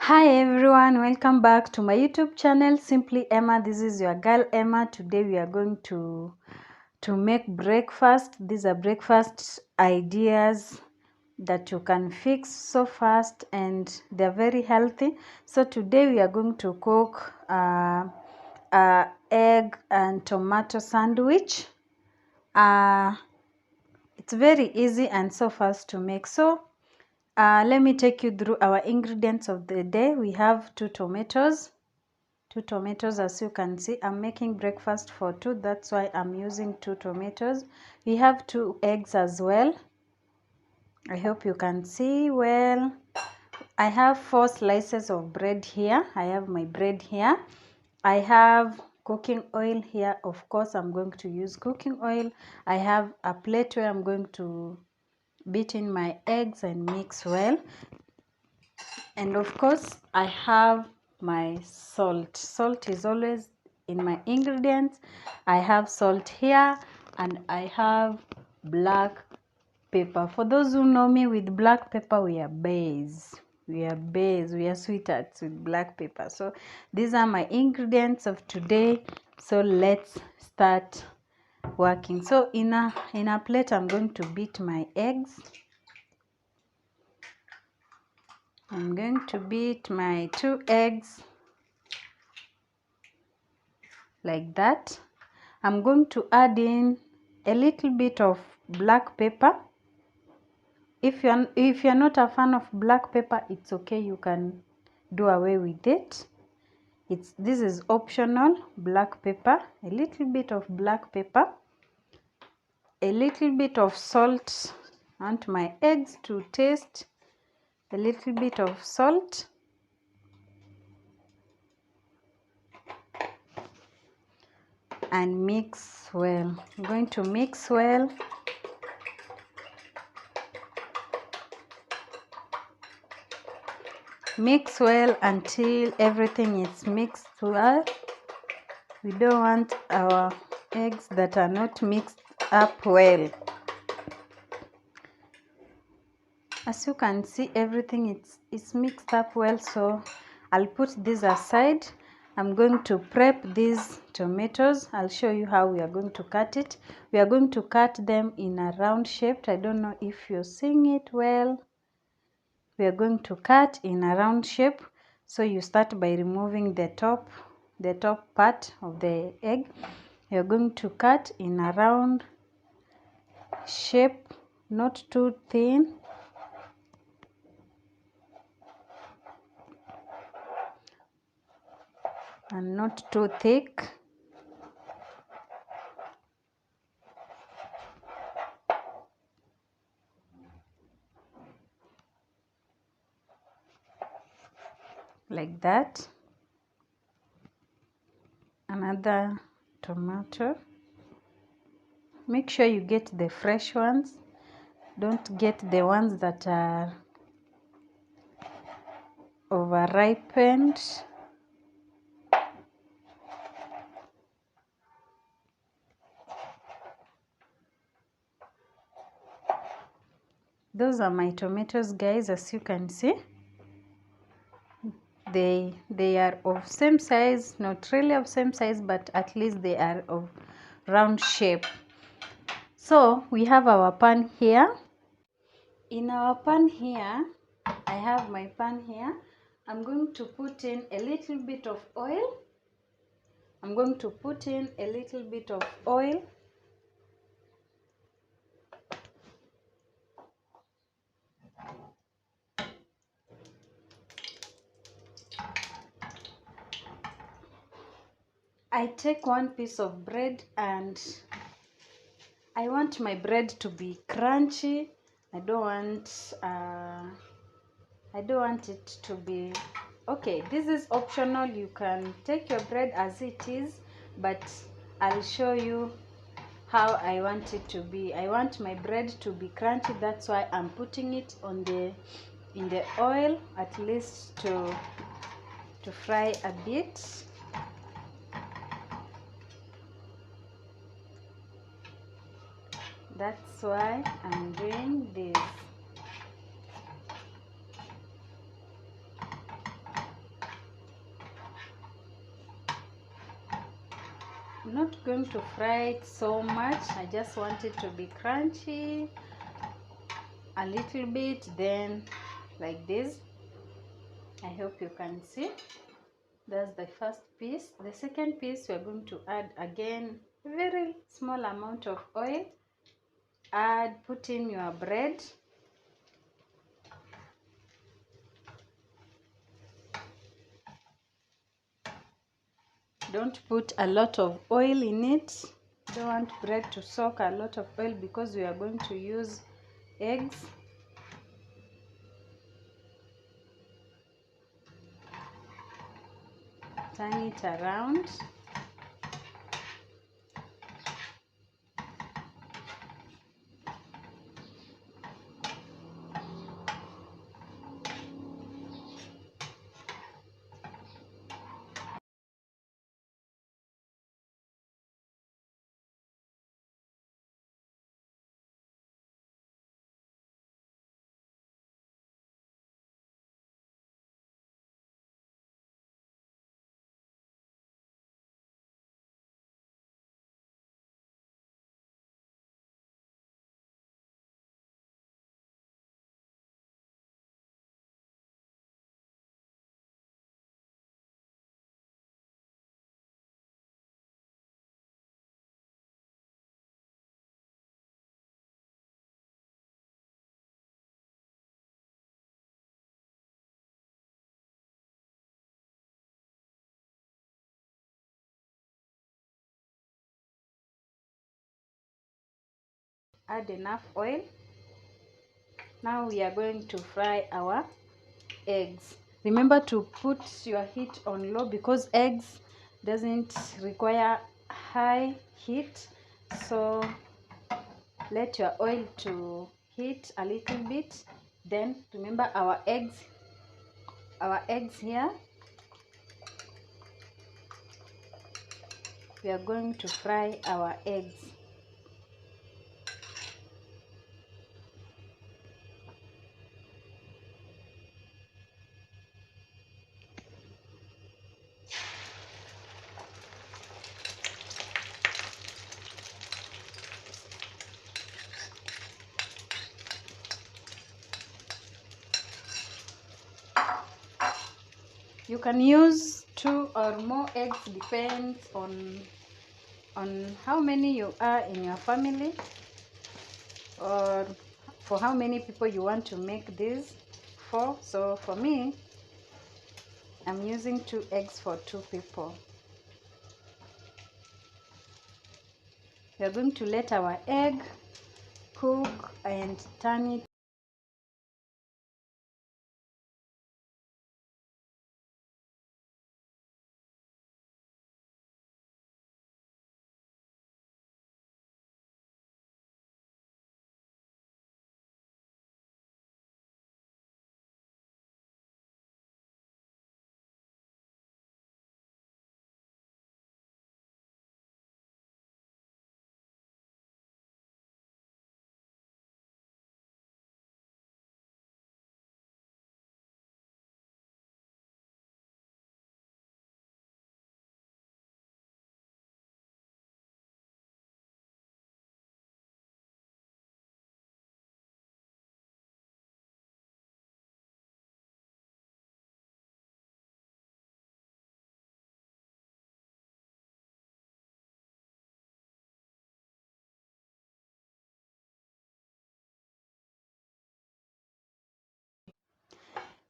Hi everyone, welcome back to my YouTube channel Simply Emma. This is your girl Emma. Today we are going to make breakfast. These are breakfast ideas that you can fix so fast and they're very healthy. So today we are going to cook egg and tomato sandwich. It's very easy and so fast to make. So let me take you through our ingredients of the day. We have two tomatoes as you can see. I'm making breakfast for two, that's why I'm using two tomatoes. We have two eggs as well. I hope you can see well. I have 4 slices of bread here. I have my bread here. I have cooking oil here. Of course, I'm going to use cooking oil. I have a plate where I'm going to beat in my eggs and mix well. And of course, I have my salt. Salt is always in my ingredients. I have salt here and I have black pepper. For those who know me, with black pepper, we are baes. We are sweethearts with black pepper. So these are my ingredients of today. So let's start working. So in a plate, I'm going to beat my eggs. I'm going to beat my 2 eggs like that. I'm going to add in a little bit of black pepper. If you're not a fan of black pepper, it's okay, you can do away with it. This is optional. Black pepper, a little bit of black pepper, a little bit of salt. I want my eggs to taste a little bit of salt. And mix well. I'm going to mix well. Mix well until everything is mixed well. We don't want our eggs that are not mixed up well. As you can see, everything is mixed up well, so I'll put this aside. I'm going to prep these tomatoes. I'll show you how we are going to cut it. We are going to cut them in a round shape. I don't know if you're seeing it well. We are going to cut in a round shape. So you start by removing the top part of the egg. You're going to cut in a round shape, not too thin. And not too thick. Like that. Another tomato. Make sure you get the fresh ones. Don't get the ones that are over-ripened. Those are my tomatoes, guys. As you can see, they are of same size, not really of same size, but at least they are of round shape. So we have our pan here. In our pan here, I have my pan here. I'm going to put in a little bit of oil. I'm going to put in a little bit of oil. I take 1 piece of bread and I want my bread to be crunchy. I don't want it to be, okay, this is optional. You can take your bread as it is, but I'll show you how I want it to be. I want my bread to be crunchy, that's why I'm putting it on in the oil, at least to fry a bit. That's why I'm doing this. I'm not going to fry it so much. I just want it to be crunchy a little bit, then like this. I hope you can see. That's the first piece. The second piece, we're going to add again a very small amount of oil. Put in your bread. Don't put a lot of oil in it. Don't want bread to soak a lot of oil because we are going to use eggs. Turn it around. Add enough oil. Now we are going to fry our eggs. Remember to put your heat on low because eggs doesn't require high heat. So let your oil to heat a little bit. Then remember our eggs here. We are going to fry our eggs. You can use 2 or more eggs, depends on how many you are in your family or for how many people you want to make this for. So for me, I'm using 2 eggs for 2 people. We are going to let our egg cook and turn it.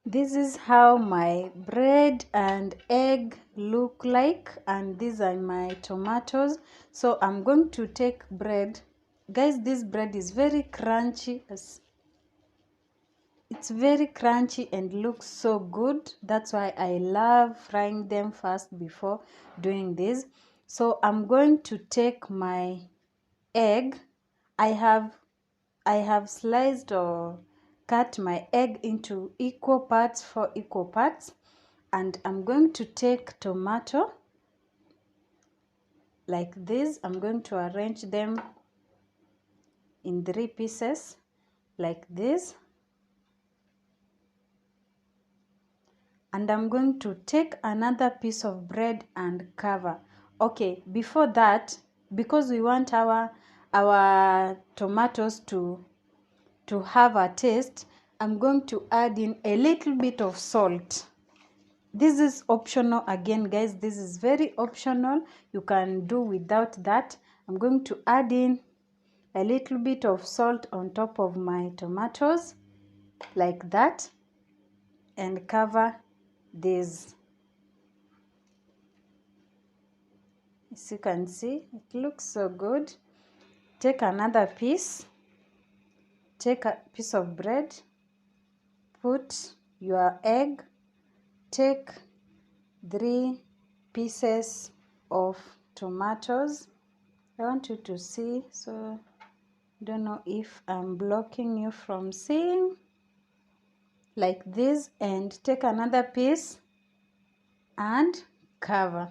This is how my bread and egg look like, and these are my tomatoes. So I'm going to take bread. Guys, this bread is very crunchy. It's very crunchy and looks so good. That's why I love frying them first before doing this. So I'm going to take my egg. I have sliced or cut my egg into equal parts, 4 equal parts, and I'm going to take tomato like this. I'm going to arrange them in 3 pieces like this, and I'm going to take another piece of bread and cover. Okay, before that, because we want our tomatoes to have a taste, I'm going to add in a little bit of salt. This is optional again, guys. This is very optional. You can do without that. I'm going to add in a little bit of salt on top of my tomatoes like that and cover this. As you can see, it looks so good. Take another piece. Take a piece of bread. Put your egg. Take 3 pieces of tomatoes. I want you to see, so don't know if I'm blocking you from seeing, like this, and take another piece and cover.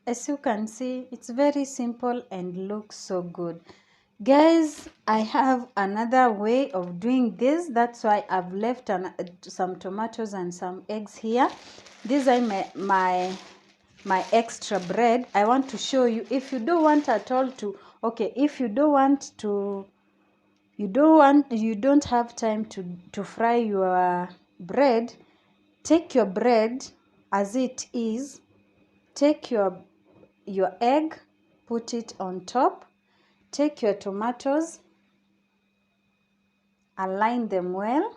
As you can see, it's very simple and looks so good. Guys, I have another way of doing this. That's why I've left some tomatoes and some eggs here. These are my extra bread. I want to show you, if you don't want at all to, okay, if you don't want to, you don't have time to fry your bread, take your bread as it is, take your egg, put it on top, take your tomatoes, align them well.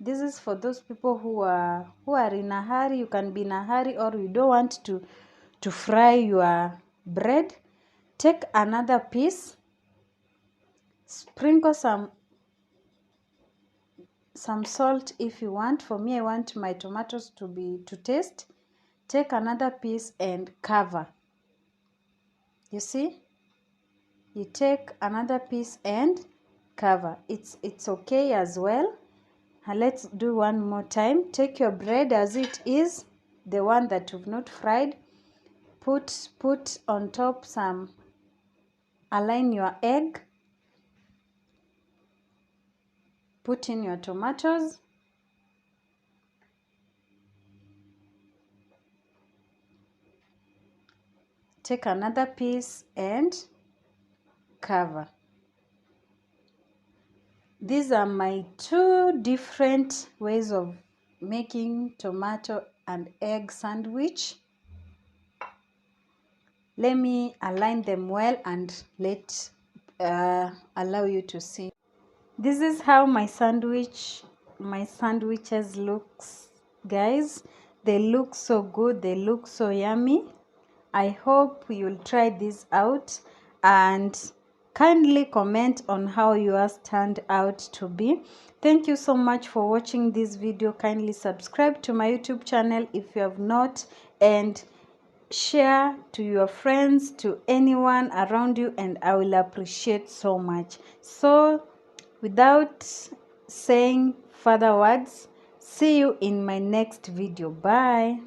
This is for those people who are in a hurry. You can be in a hurry, or you don't want to fry your bread. Take another piece, sprinkle some salt if you want. For me, I want my tomatoes to taste. Take another piece and cover. You see, you take another piece and cover. It's okay as well. And let's do one more time. Take your bread as it is, the one that you've not fried. Put on top some, align your egg, put in your tomatoes, take another piece and cover. These are my 2 different ways of making tomato and egg sandwich. Let me align them well and allow you to see. This is how my sandwiches looks, guys. They look so good. They look so yummy. I hope you'll try this out and kindly comment on how yours turned out to be. Thank you so much for watching this video. Kindly subscribe to my YouTube channel if you have not, and share to your friends, to anyone around you, and I will appreciate so much. So without saying further words, see you in my next video. Bye.